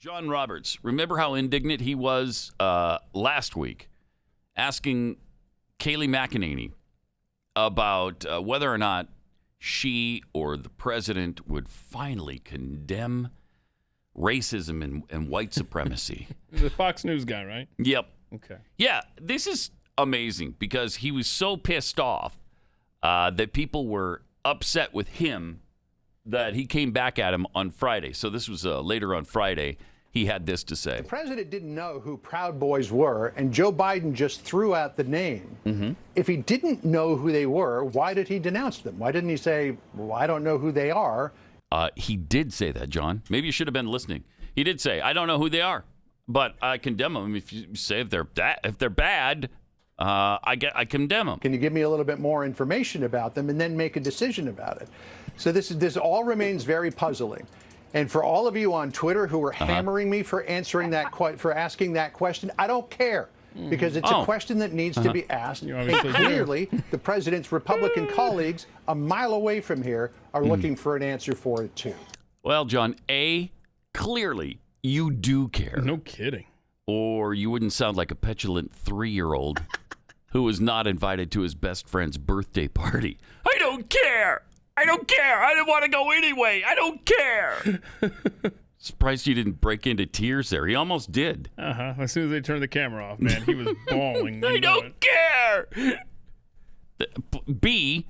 John Roberts, remember how indignant he was last week asking Kayleigh McEnany about whether or not she or the president would finally condemn racism and white supremacy. The Fox News guy, right? Yep. Okay. Yeah, this is amazing because he was so pissed off that people were upset with him that he came back at him on Friday. So this was later on Friday. He had this to say. The president didn't know who Proud Boys were, and Joe Biden just threw out the name. Mm-hmm. If he didn't know who they were, why did he denounce them? Why didn't he say, well, I don't know who they are? He did say that, John. Maybe you should have been listening. He did say, I don't know who they are, but I condemn them. If you say if they're bad, I condemn them. Can you give me a little bit more information about them and then make a decision about it? So this all remains very puzzling. And for all of you on Twitter who are hammering me for asking that question, I don't care, because it's a question that needs to be asked. And clearly, the president's Republican colleagues a mile away from here are looking for an answer for it too. Well, John, clearly you do care. No kidding. Or you wouldn't sound like a petulant 3-year-old who was not invited to his best friend's birthday party. I don't care. I don't care. I didn't want to go anyway. I don't care. Surprised you didn't break into tears there. He almost did. As soon as they turned the camera off, man, he was bawling. I don't care. B,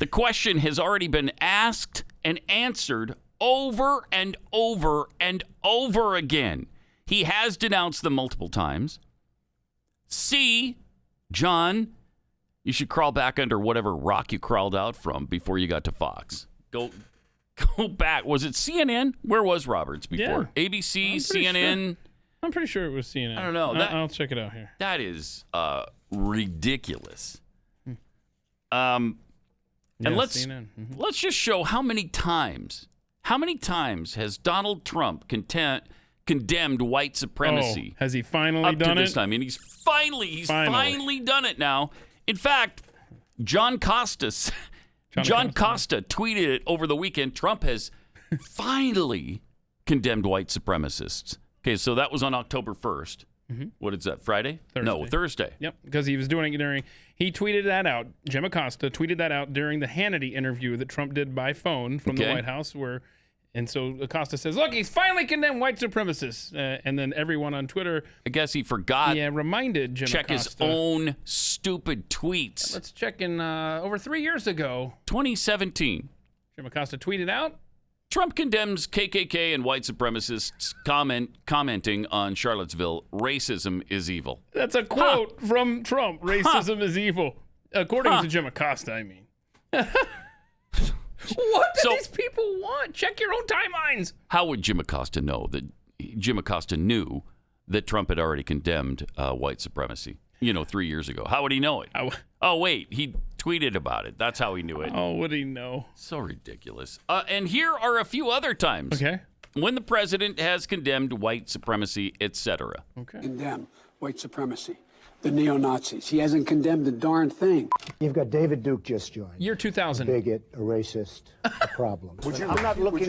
the question has already been asked and answered over and over and over again. He has denounced them multiple times. C, John, you should crawl back under whatever rock you crawled out from before you got to Fox. Go back. Was it CNN? Where was Roberts before? Yeah. ABC, CNN? Sure. I'm pretty sure it was CNN. I don't know. I'll check it out here. That is ridiculous. Yeah, And let's CNN. just show how many times has Donald Trump condemned white supremacy? Has he finally up done to it? this time? And he's finally done it now. In fact, John Costa tweeted it over the weekend. Trump has finally condemned white supremacists. Okay, so that was on October 1st. What is that, Friday? Thursday. No, Thursday. Yep, because he was doing it he tweeted that out. Jim Acosta tweeted that out during the Hannity interview that Trump did by phone from the White House, and so Acosta says, look, he's finally condemned white supremacists. And then everyone on Twitter, I guess he forgot. Yeah, reminded Jim check Acosta. His own stupid tweets. Let's check in over 3 years ago. 2017. Jim Acosta tweeted out, Trump condemns KKK and white supremacists commenting on Charlottesville, racism is evil. That's a quote from Trump. Racism is evil. According to Jim Acosta, I mean. What do these people want? Check your own timelines. How would Jim Acosta know that Jim Acosta knew that Trump had already condemned white supremacy, 3 years ago? How would he know it? Oh, wait, he tweeted about it. That's how he knew it. Oh, would he know? So ridiculous. And here are a few other times when the president has condemned white supremacy, etc. Okay. Condemn white supremacy. The neo-Nazis. He hasn't condemned a darn thing. You've got David Duke just joined. Year 2000. A bigot, a racist, a problem. Would you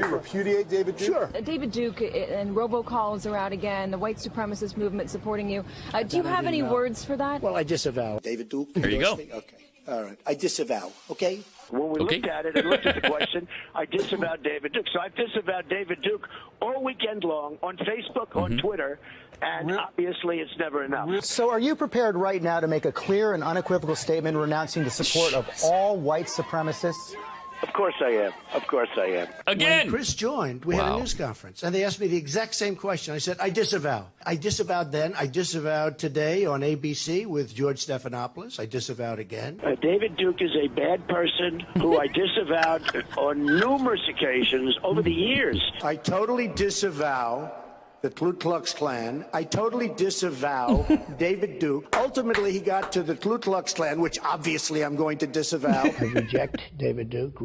repudiate David Duke? Sure. David Duke and robocalls are out again. The white supremacist movement supporting you. Do you have any words for that? Well, I disavow. David Duke? There you go. Okay. All right. I disavow. Okay? When we looked at it and looked at the question, I disavowed David Duke. So I've disavowed David Duke all weekend long on Facebook, on Twitter, and obviously it's never enough. So are you prepared right now to make a clear and unequivocal statement renouncing the support of all white supremacists? Of course I am. Of course I am. Again. When Chris joined, we had a news conference, and they asked me the exact same question. I said, I disavow. I disavowed then. I disavowed today on ABC with George Stephanopoulos. I disavowed again. David Duke is a bad person who I disavowed on numerous occasions over the years. I totally disavow the Ku Klux Klan. I totally disavow David Duke. Ultimately, he got to the Ku Klux Klan, which obviously I'm going to disavow. I rejected David Duke.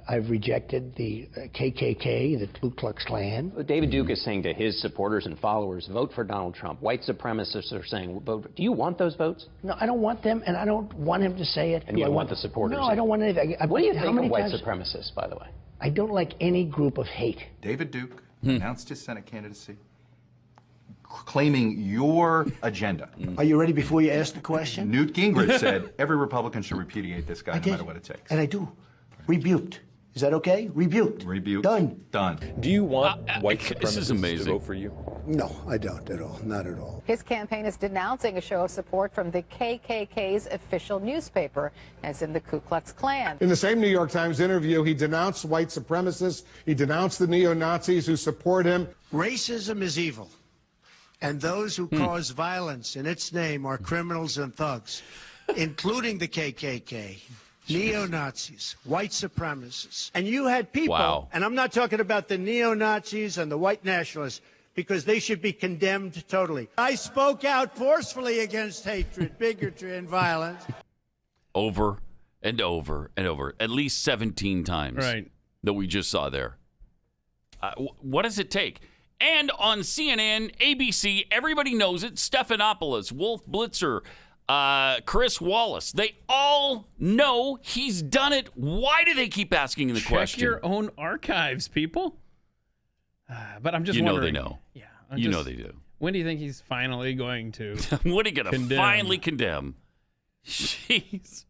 I've rejected the KKK, the Ku Klux Klan. David Duke is saying to his supporters and followers, vote for Donald Trump. White supremacists are saying, vote. Do you want those votes? No, I don't want them, and I don't want him to say it. And you want the supporters? No, I don't want anything. What do you think of white supremacists, by the way? I don't like any group of hate. David Duke, announced his Senate candidacy, claiming your agenda. Are you ready before you ask the question? Newt Gingrich said every Republican should repudiate this guy no matter what it takes. And I do. Rebuked. Is that okay? Rebuked. Rebuked. Done. Done. Do you want white this is supremacists amazing. to vote for you? No, I don't at all. Not at all. His campaign is denouncing a show of support from the KKK's official newspaper, as in the Ku Klux Klan. In the same New York Times interview, he denounced white supremacists. He denounced the neo-Nazis who support him. Racism is evil. And those who cause violence in its name are criminals and thugs, including the KKK. Neo-Nazis, white supremacists. And you had people, and I'm not talking about the neo-Nazis and the white nationalists, because they should be condemned totally. I spoke out forcefully against hatred, bigotry, and violence. Over and over and over, at least 17 times that we just saw there. What does it take? And on CNN, ABC, everybody knows it, Stephanopoulos, Wolf Blitzer, Chris Wallace, they all know he's done it. Why do they keep asking the question? Check your own archives, people. But I'm just You wondering. know they know. Yeah. You know they do. When do you think he's finally going to When are you going to finally condemn? Jeez.